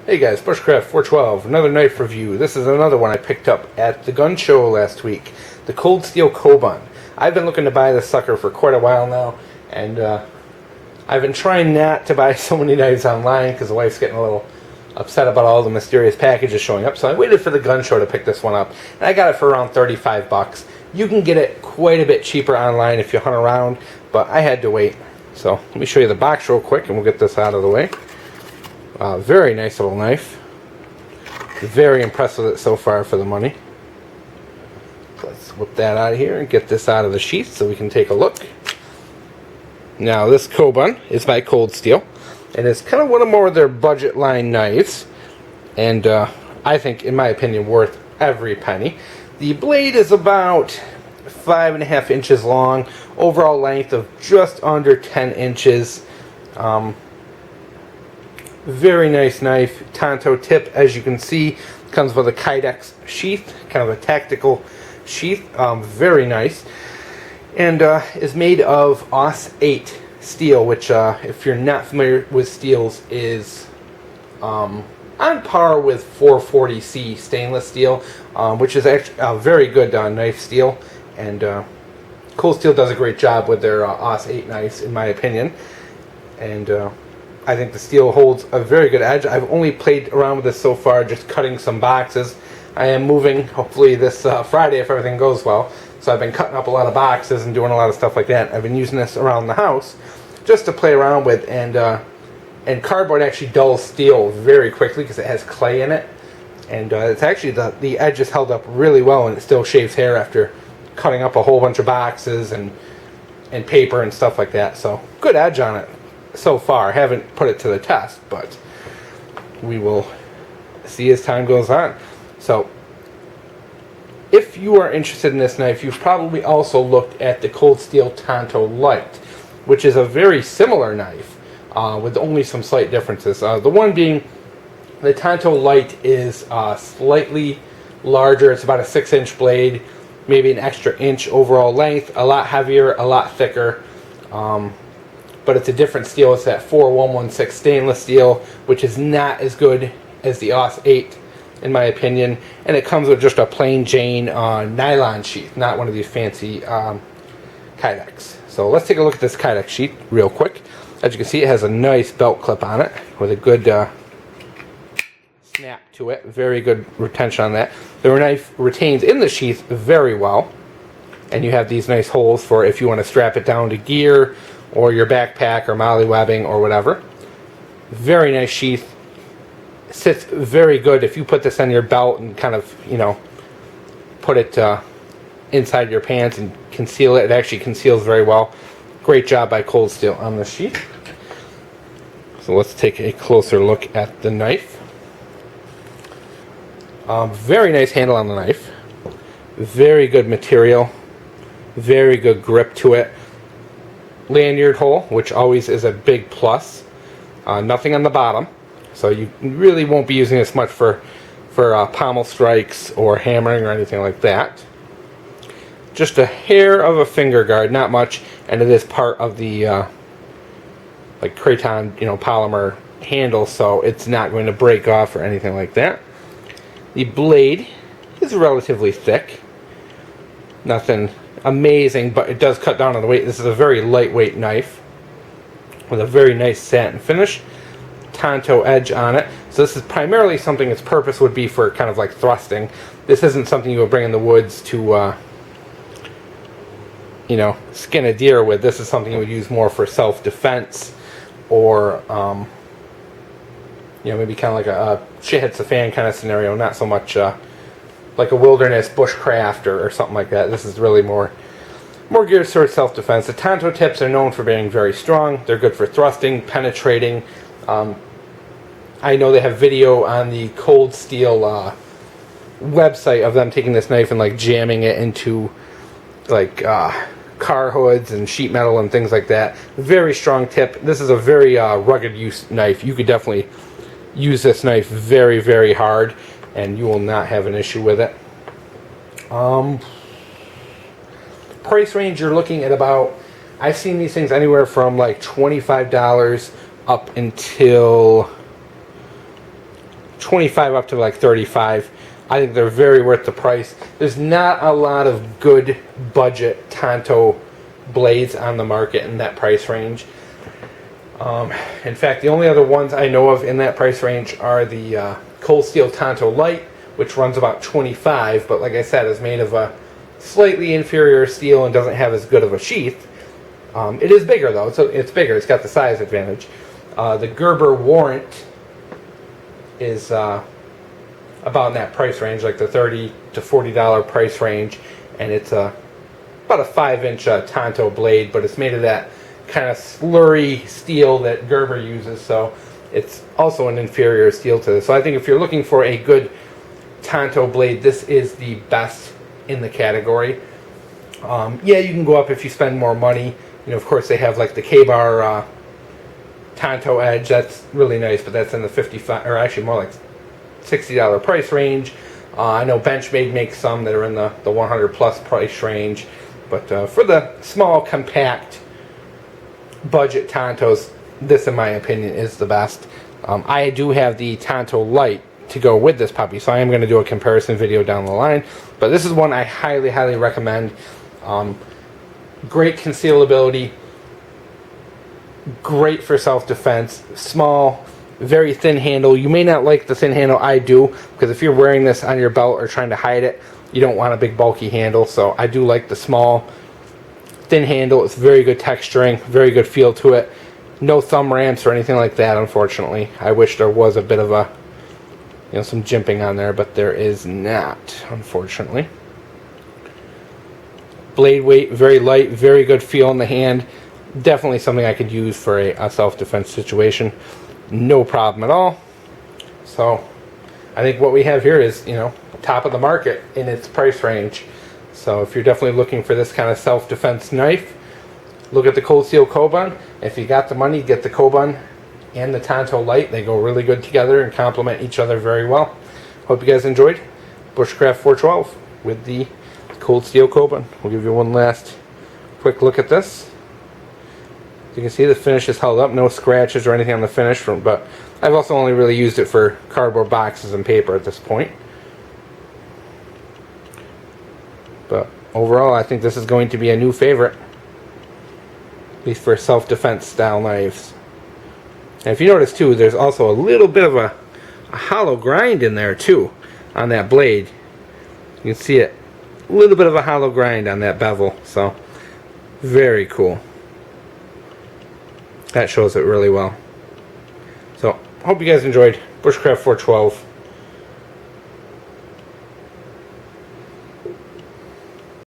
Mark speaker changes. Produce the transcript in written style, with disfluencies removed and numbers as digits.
Speaker 1: Hey guys, Bushcraft 412, another knife review. This is another one I picked up at the gun show last week, the Cold Steel Kobun. I've been looking to buy this sucker for quite a while now, and I've been trying not to buy so many knives online because the wife's getting a little upset about all the mysterious packages showing up, so I waited for the gun show to pick this one up, and I got it for around 35 bucks. You can get it quite a bit cheaper online if you hunt around, but I had to wait. So let me show you the box real quick and we'll get this out of the way. Very nice little knife. Very impressed with it so far for the money. Let's whip that out of here and get this out of the sheath so we can take a look. Now this Kobun is by Cold Steel, and it's kind of one of more of their budget line knives, and I think, in my opinion, worth every penny. The blade is about 5.5 inches long, overall length of just under 10 inches. Very nice knife, tanto tip, as you can see. Comes with a kydex sheath, kind of a tactical sheath. Very nice, and is made of Aus 8 steel, which if you're not familiar with steels, is on par with 440C stainless steel, which is actually a very good knife steel, and Cold Steel does a great job with their Aus 8 knives, in my opinion, and I think the steel holds a very good edge. I've only played around with this so far, just cutting some boxes. I am moving, hopefully this Friday if everything goes well. So I've been cutting up a lot of boxes and doing a lot of stuff like that. I've been using this around the house just to play around with, and cardboard actually dulls steel very quickly because it has clay in it. And it's actually, the edge is held up really well, and it still shaves hair after cutting up a whole bunch of boxes and paper and stuff like that. So good edge on it so far. Haven't put it to the test, but we will see as time goes on. So if you are interested in this knife, you've probably also looked at the Cold Steel Tanto Light, which is a very similar knife with only some slight differences. The one being the Tanto Light is slightly larger. It's about a 6-inch blade, maybe an extra inch overall length, a lot heavier, a lot thicker. But it's a different steel. It's that 4116 stainless steel, which is not as good as the Aus 8, in my opinion. And it comes with just a plain Jane nylon sheath, not one of these fancy kydex. So let's take a look at this kydex sheath real quick. As you can see, it has a nice belt clip on it with a good snap to it. Very good retention on that. The knife retains in the sheath very well. And you have these nice holes for if you want to strap it down to gear or your backpack or mollywebbing or whatever. Very nice sheath. Sits very good if you put this on your belt and kind of, you know, put it inside your pants and conceal it. It actually conceals very well. Great job by Cold Steel on this sheath. So let's take a closer look at the knife. Very nice handle on the knife. Very good material. Very good grip to it. Lanyard hole, which always is a big plus. Nothing on the bottom, so you really won't be using this much for pommel strikes or hammering or anything like that. Just a hair of a finger guard, not much, and it is part of the like kraton, you know, polymer handle, so it's not going to break off or anything like that. The blade is relatively thick. Nothing amazing, but it does cut down on the weight. This is a very lightweight knife with a very nice satin finish, tanto edge on it. So this is primarily something its purpose would be for kind of like thrusting. This isn't something you would bring in the woods to you know, skin a deer with. This is something you would use more for self-defense, or you know, maybe kind of like a shit hits the fan kind of scenario, not so much like a wilderness bushcraft or something like that. This is really more geared towards self-defense. The tanto tips are known for being very strong. They're good for thrusting, penetrating. I know they have video on the Cold Steel website of them taking this knife and like jamming it into like car hoods and sheet metal and things like that. Very strong tip. This is a very rugged use knife. You could definitely use this knife very, very hard, and you will not have an issue with it. Price range, you're looking at about, I've seen these things anywhere from like $25 up until $25 up to like $35. I think they're very worth the price. There's not a lot of good budget tanto blades on the market in that price range. In fact, the only other ones I know of in that price range are the Cold Steel Tanto Light, which runs about $25, but like I said, is made of a slightly inferior steel and doesn't have as good of a sheath. It is bigger though, so it's bigger. It's got the size advantage. The Gerber Warrant is about in that price range, like the $30 to $40 price range, and it's about a 5-inch tanto blade, but it's made of that kind of slurry steel that Gerber uses, so it's also an inferior steel to this. So I think if you're looking for a good tanto blade, this is the best in the category. Yeah, you can go up if you spend more money. You know, of course, they have like the K-Bar Tanto Edge. That's really nice, but that's in the $55, or actually more like $60 price range. I know Benchmade makes some that are in the 100 plus price range, but for the small, compact budget tantos, this, in my opinion, is the best. I do have the Tanto Light to go with this puppy, so I am going to do a comparison video down the line, but this is one I highly recommend. Great concealability, great for self-defense, small, very thin handle. You may not like the thin handle, I do, because if you're wearing this on your belt or trying to hide it, you don't want a big bulky handle, so I do like the small, thin handle. It's very good texturing, very good feel to it. No thumb ramps or anything like that, unfortunately. I wish there was a bit of a, you know, some jimping on there, but there is not, unfortunately. Blade weight, very light, very good feel in the hand. Definitely something I could use for a self-defense situation. No problem at all. So I think what we have here is, you know, top of the market in its price range. So if you're definitely looking for this kind of self-defense knife, look at the Cold Steel Kobun. If you got the money, get the Kobun and the Tanto Light. They go really good together and complement each other very well. Hope you guys enjoyed Bushcraft 412 with the Cold Steel Kobun. We'll give you one last quick look at this. As you can see, the finish is held up, no scratches or anything on the finish, but I've also only really used it for cardboard boxes and paper at this point. But overall, I think this is going to be a new favorite, at least for self-defense style knives. And if you notice too, there's also a little bit of a hollow grind in there too on that blade. You can see it, a little bit of a hollow grind on that bevel, so very cool. That shows it really well. So hope you guys enjoyed Bushcraft 412.